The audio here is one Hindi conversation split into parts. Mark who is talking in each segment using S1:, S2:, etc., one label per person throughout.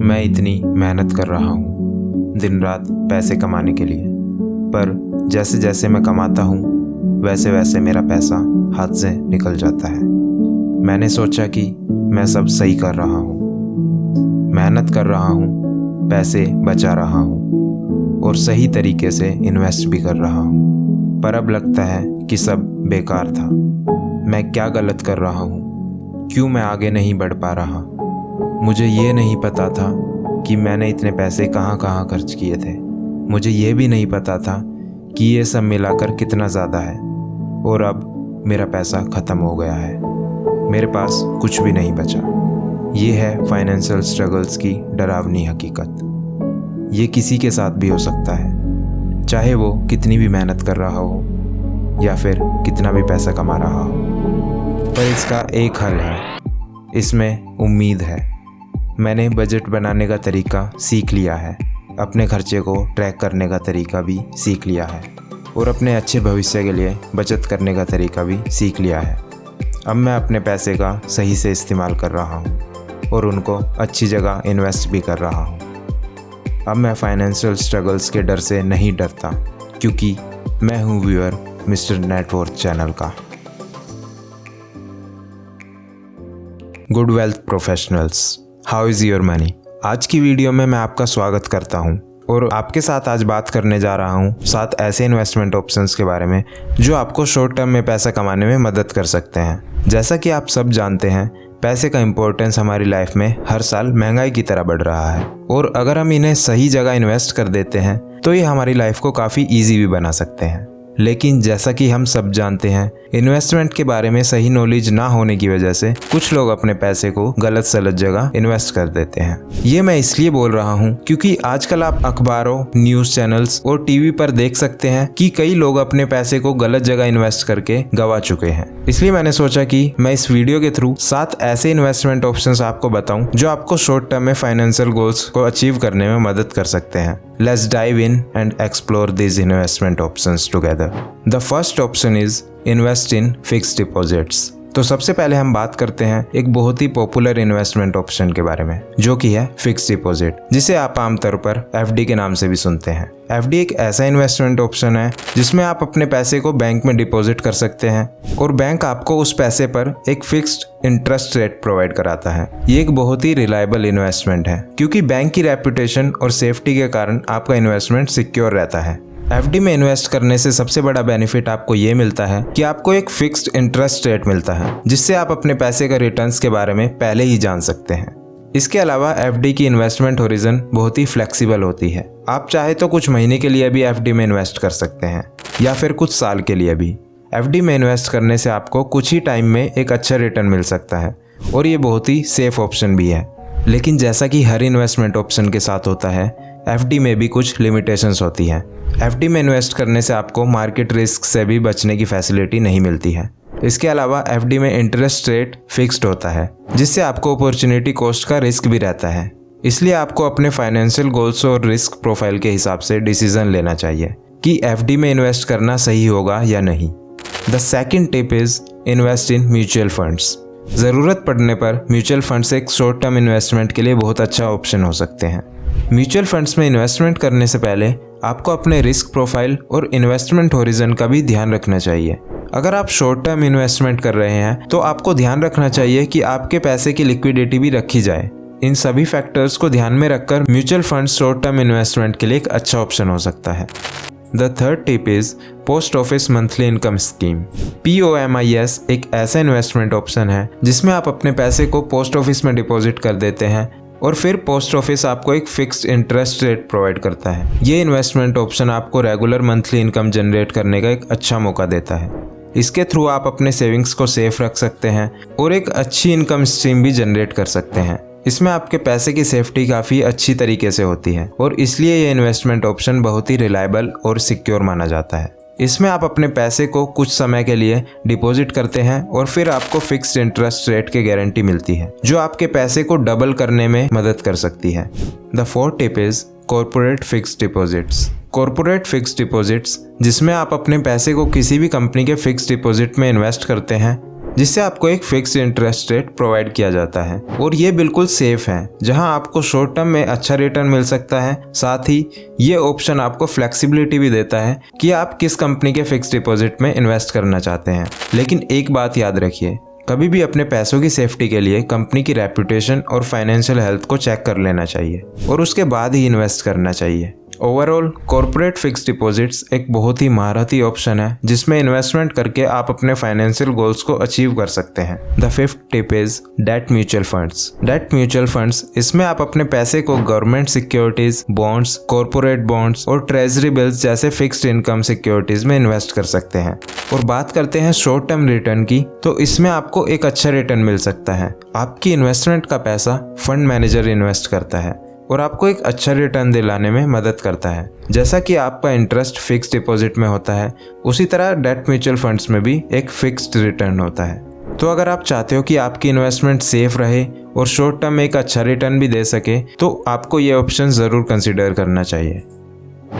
S1: मैं इतनी मेहनत कर रहा हूँ दिन रात पैसे कमाने के लिए, पर जैसे जैसे मैं कमाता हूँ वैसे वैसे मेरा पैसा हाथ से निकल जाता है। मैंने सोचा कि मैं सब सही कर रहा हूँ, मेहनत कर रहा हूँ, पैसे बचा रहा हूँ और सही तरीके से इन्वेस्ट भी कर रहा हूँ, पर अब लगता है कि सब बेकार था। मैं क्या गलत कर रहा हूँ? क्यों मैं आगे नहीं बढ़ पा रहा? मुझे ये नहीं पता था कि मैंने इतने पैसे कहाँ कहाँ खर्च किए थे। मुझे ये भी नहीं पता था कि ये सब मिलाकर कितना ज़्यादा है, और अब मेरा पैसा ख़त्म हो गया है। मेरे पास कुछ भी नहीं बचा। ये है फाइनेंशियल स्ट्रगल्स की डरावनी हकीकत। ये किसी के साथ भी हो सकता है, चाहे वो कितनी भी मेहनत कर रहा हो या फिर कितना भी पैसा कमा रहा हो। पर इसका एक हल है, इसमें उम्मीद है। मैंने बजट बनाने का तरीका सीख लिया है, अपने खर्चे को ट्रैक करने का तरीका भी सीख लिया है और अपने अच्छे भविष्य के लिए बचत करने का तरीका भी सीख लिया है। अब मैं अपने पैसे का सही से इस्तेमाल कर रहा हूँ और उनको अच्छी जगह इन्वेस्ट भी कर रहा हूँ। अब मैं फाइनेंशियल स्ट्रगल्स के डर से नहीं डरता, क्योंकि मैं हूँ व्यूअर मिस्टर नेटवर्थ चैनल का। Good wealth professionals, how is your money? आज की वीडियो में मैं आपका स्वागत करता हूं और आपके साथ आज बात करने जा रहा हूं 7 ऐसे इन्वेस्टमेंट ऑप्शंस के बारे में जो आपको शॉर्ट टर्म में पैसा कमाने में मदद कर सकते हैं। जैसा कि आप सब जानते हैं, पैसे का इम्पोर्टेंस हमारी लाइफ में हर साल महंगाई की तरह बढ़ रहा है, और अगर हम इन्हें सही जगह इन्वेस्ट कर देते हैं तो ये हमारी लाइफ को काफ़ी ईजी भी बना सकते हैं। लेकिन जैसा कि हम सब जानते हैं, इन्वेस्टमेंट के बारे में सही नॉलेज ना होने की वजह से कुछ लोग अपने पैसे को गलत सलत जगह इन्वेस्ट कर देते हैं। ये मैं इसलिए बोल रहा हूँ क्योंकि आजकल आप अखबारों, न्यूज़ चैनल्स और टीवी पर देख सकते हैं कि कई लोग अपने पैसे को गलत जगह इन्वेस्ट करके गंवा चुके हैं। इसलिए मैंने सोचा कि मैं इस वीडियो के थ्रू 7 ऐसे इन्वेस्टमेंट ऑप्शंस आपको बताऊं जो आपको शॉर्ट टर्म में फाइनेंशियल गोल्स को अचीव करने में मदद कर सकते हैं। Let's dive in and explore these investment options together. The first option is invest in fixed deposits. तो सबसे पहले हम बात करते हैं एक बहुत ही पॉपुलर इन्वेस्टमेंट ऑप्शन के बारे में, जो कि है फिक्स डिपॉजिट, जिसे आप आमतौर पर एफडी के नाम से भी सुनते हैं। एफडी एक ऐसा इन्वेस्टमेंट ऑप्शन है जिसमें आप अपने पैसे को बैंक में डिपॉजिट कर सकते हैं और बैंक आपको उस पैसे पर एक फिक्स्ड इंटरेस्ट रेट प्रोवाइड कराता है। ये एक बहुत ही रिलायबल इन्वेस्टमेंट है क्योंकि बैंक की रेपुटेशन और सेफ्टी के कारण आपका इन्वेस्टमेंट सिक्योर रहता है। एफडी में इन्वेस्ट करने से सबसे बड़ा बेनिफिट आपको ये मिलता है कि आपको एक फिक्स्ड इंटरेस्ट रेट मिलता है, जिससे आप अपने पैसे का रिटर्न्स के बारे में पहले ही जान सकते हैं। इसके अलावा एफडी की इन्वेस्टमेंट होरिजन बहुत ही फ्लेक्सिबल होती है। आप चाहे तो कुछ महीने के लिए भी एफडी में इन्वेस्ट कर सकते हैं या फिर कुछ साल के लिए भी। एफडी में इन्वेस्ट करने से आपको कुछ ही टाइम में एक अच्छा रिटर्न मिल सकता है और ये बहुत ही सेफ ऑप्शन भी है। लेकिन जैसा कि हर इन्वेस्टमेंट ऑप्शन के साथ होता है, एफडी में भी कुछ लिमिटेशंस होती हैं। एफडी में इन्वेस्ट करने से आपको मार्केट रिस्क से भी बचने की फैसिलिटी नहीं मिलती है। इसके अलावा एफडी में इंटरेस्ट रेट फिक्स्ड होता है, जिससे आपको अपॉर्चुनिटी कॉस्ट का रिस्क भी रहता है। इसलिए आपको अपने फाइनेंशियल गोल्स और रिस्क प्रोफाइल के हिसाब से डिसीजन लेना चाहिए कि एफडी में इन्वेस्ट करना सही होगा या नहीं। The second tip is invest in mutual funds. ज़रूरत पड़ने पर म्यूचुअल फंड्स एक शॉर्ट टर्म इन्वेस्टमेंट के लिए बहुत अच्छा ऑप्शन हो सकते हैं। म्यूचुअल फंड्स में इन्वेस्टमेंट करने से पहले आपको अपने रिस्क प्रोफाइल और इन्वेस्टमेंट होरिजन का भी ध्यान रखना चाहिए। अगर आप शॉर्ट टर्म इन्वेस्टमेंट कर रहे हैं तो आपको ध्यान रखना चाहिए कि आपके पैसे की लिक्विडिटी भी रखी जाए। इन सभी फैक्टर्स को ध्यान में रखकर mutual funds short term investment के लिए एक अच्छा ऑप्शन हो सकता है। The third tip is post office monthly income scheme. POMIS एक ऐसा इन्वेस्टमेंट ऑप्शन है जिसमें आप अपने पैसे को पोस्ट ऑफिस में डिपॉजिट कर देते हैं और फिर पोस्ट ऑफिस आपको एक फिक्स्ड इंटरेस्ट रेट प्रोवाइड करता है। ये इन्वेस्टमेंट ऑप्शन आपको रेगुलर मंथली इनकम जनरेट करने का एक अच्छा मौका देता है। इसके थ्रू आप अपने सेविंग्स को सेफ रख सकते हैं और एक अच्छी इनकम स्ट्रीम भी जनरेट कर सकते हैं। इसमें आपके पैसे की सेफ्टी काफ़ी अच्छी तरीके से होती है और इसलिए ये इन्वेस्टमेंट ऑप्शन बहुत ही रिलायबल और सिक्योर माना जाता है। इसमें आप अपने पैसे को कुछ समय के लिए डिपॉजिट करते हैं और फिर आपको फिक्स्ड इंटरेस्ट रेट की गारंटी मिलती है, जो आपके पैसे को डबल करने में मदद कर सकती है। The fourth tip is corporate fixed deposits. Corporate fixed deposits, जिसमें आप अपने पैसे को किसी भी कंपनी के फिक्स्ड डिपॉजिट में इन्वेस्ट करते हैं, जिससे आपको एक फिक्स इंटरेस्ट रेट प्रोवाइड किया जाता है और ये बिल्कुल सेफ है, जहां आपको शॉर्ट टर्म में अच्छा रिटर्न मिल सकता है। साथ ही ये ऑप्शन आपको फ्लेक्सिबिलिटी भी देता है कि आप किस कंपनी के फिक्स डिपॉजिट में इन्वेस्ट करना चाहते हैं। लेकिन एक बात याद रखिए, कभी भी अपने पैसों की सेफ्टी के लिए कंपनी की रेपुटेशन और फाइनेंशियल हेल्थ को चेक कर लेना चाहिए और उसके बाद ही इन्वेस्ट करना चाहिए। ओवरऑल कॉर्पोरेट फिक्स डिपॉजिट्स एक बहुत ही महारथी ऑप्शन है जिसमें इन्वेस्टमेंट करके आप अपने फाइनेंशियल गोल्स को अचीव कर सकते हैं। The fifth tip is debt mutual funds. Debt mutual funds, इसमें आप अपने पैसे को government securities, bonds, corporate bonds और ट्रेजरी बिल्स जैसे फिक्स्ड इनकम सिक्योरिटीज में इन्वेस्ट कर सकते हैं। और बात करते हैं शॉर्ट टर्म रिटर्न की, तो इसमें आपको एक अच्छा रिटर्न मिल सकता है। आपकी इन्वेस्टमेंट का पैसा फंड मैनेजर इन्वेस्ट करता है और आपको एक अच्छा रिटर्न दिलाने में मदद करता है। जैसा कि आपका इंटरेस्ट फिक्स डिपॉजिट में होता है, उसी तरह डेट म्यूचुअल फंड्स में भी एक फिक्स्ड रिटर्न होता है। तो अगर आप चाहते हो कि आपकी इन्वेस्टमेंट सेफ रहे और शॉर्ट टर्म में एक अच्छा रिटर्न भी दे सके, तो आपको ये ऑप्शन ज़रूर कंसिडर करना चाहिए।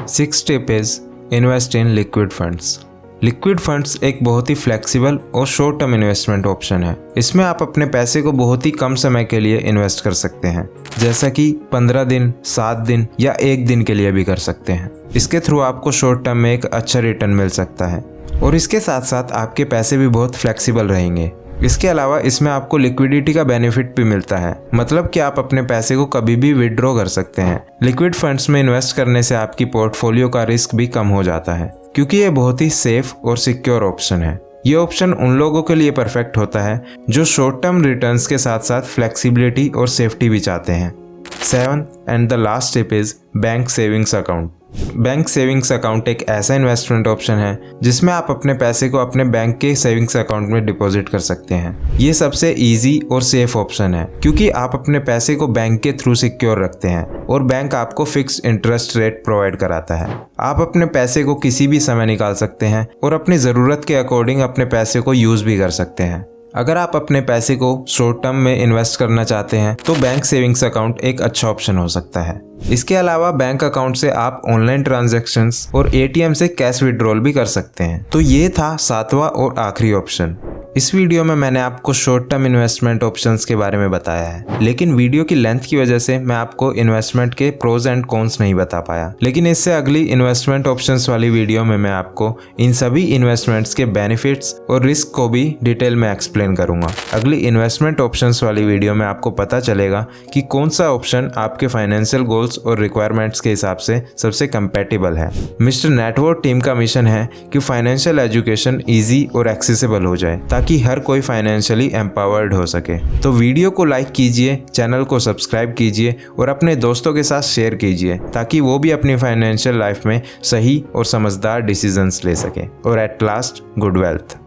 S1: Sixth tip is invest in liquid funds. Liquid funds एक बहुत ही फ्लेक्सिबल और शॉर्ट टर्म इन्वेस्टमेंट ऑप्शन है। इसमें आप अपने पैसे को बहुत ही कम समय के लिए इन्वेस्ट कर सकते हैं, जैसा कि 15 दिन, 7 दिन या 1 दिन के लिए भी कर सकते हैं। इसके थ्रू आपको शॉर्ट टर्म में एक अच्छा रिटर्न मिल सकता है और इसके साथ साथ आपके पैसे भी बहुत फ्लेक्सिबल रहेंगे। इसके अलावा इसमें आपको लिक्विडिटी का बेनिफिट भी मिलता है, मतलब कि आप अपने पैसे को कभी भी विड्रॉ कर सकते हैं। लिक्विड फंड्स में इन्वेस्ट करने से आपकी पोर्टफोलियो का रिस्क भी कम हो जाता है, क्योंकि ये बहुत ही सेफ और सिक्योर ऑप्शन है। ये ऑप्शन उन लोगों के लिए परफेक्ट होता है जो शॉर्ट टर्म रिटर्न्स के साथ साथ फ्लेक्सिबिलिटी और सेफ्टी भी चाहते हैं। 7th and the last tip is bank savings account. Bank savings account एक ऐसा इन्वेस्टमेंट ऑप्शन है जिसमें आप अपने पैसे को अपने बैंक के सेविंग्स अकाउंट में डिपॉजिट कर सकते हैं। ये सबसे इजी और सेफ ऑप्शन है, क्योंकि आप अपने पैसे को बैंक के थ्रू सिक्योर रखते हैं और बैंक आपको फिक्स्ड इंटरेस्ट रेट प्रोवाइड कराता है। आप अपने पैसे को किसी भी समय निकाल सकते हैं और अपनी ज़रूरत के अकॉर्डिंग अपने पैसे को यूज़ भी कर सकते हैं। अगर आप अपने पैसे को शॉर्ट टर्म में इन्वेस्ट करना चाहते हैं तो बैंक सेविंग्स अकाउंट एक अच्छा ऑप्शन हो सकता है। इसके अलावा बैंक अकाउंट से आप ऑनलाइन ट्रांजैक्शंस और एटीएम से कैश विड्रॉल भी कर सकते हैं। तो ये था 7वां और आखिरी ऑप्शन। इस वीडियो में मैंने आपको शॉर्ट टर्म इन्वेस्टमेंट ऑप्शंस के बारे में बताया है, लेकिन वीडियो की लेंथ की वजह से मैं आपको इन्वेस्टमेंट के प्रोज एंड कॉन्स नहीं बता पाया। लेकिन इससे अगली इन्वेस्टमेंट ऑप्शंस वाली वीडियो में मैं आपको इन सभी इन्वेस्टमेंट्स के बेनिफिट्स और रिस्क को भी डिटेल में एक्सप्लेन करूंगा। अगली इन्वेस्टमेंट ऑप्शंस वाली वीडियो में आपको पता चलेगा कि कौन सा ऑप्शन आपके फाइनेंशियल गोल्स और रिक्वायरमेंट्स के हिसाब से सबसे कंपैटिबल है। मिस्टर नेटवर्क टीम का मिशन है कि फाइनेंशियल एजुकेशन ईजी और एक्सेसिबल हो जाए, ताकि हर कोई फाइनेंशियली एम्पावर्ड हो सके। तो वीडियो को लाइक कीजिए, चैनल को सब्सक्राइब कीजिए और अपने दोस्तों के साथ शेयर कीजिए, ताकि वो भी अपनी फाइनेंशियल लाइफ में सही और समझदार डिसीजंस ले सके। और एट लास्ट, गुड वेल्थ।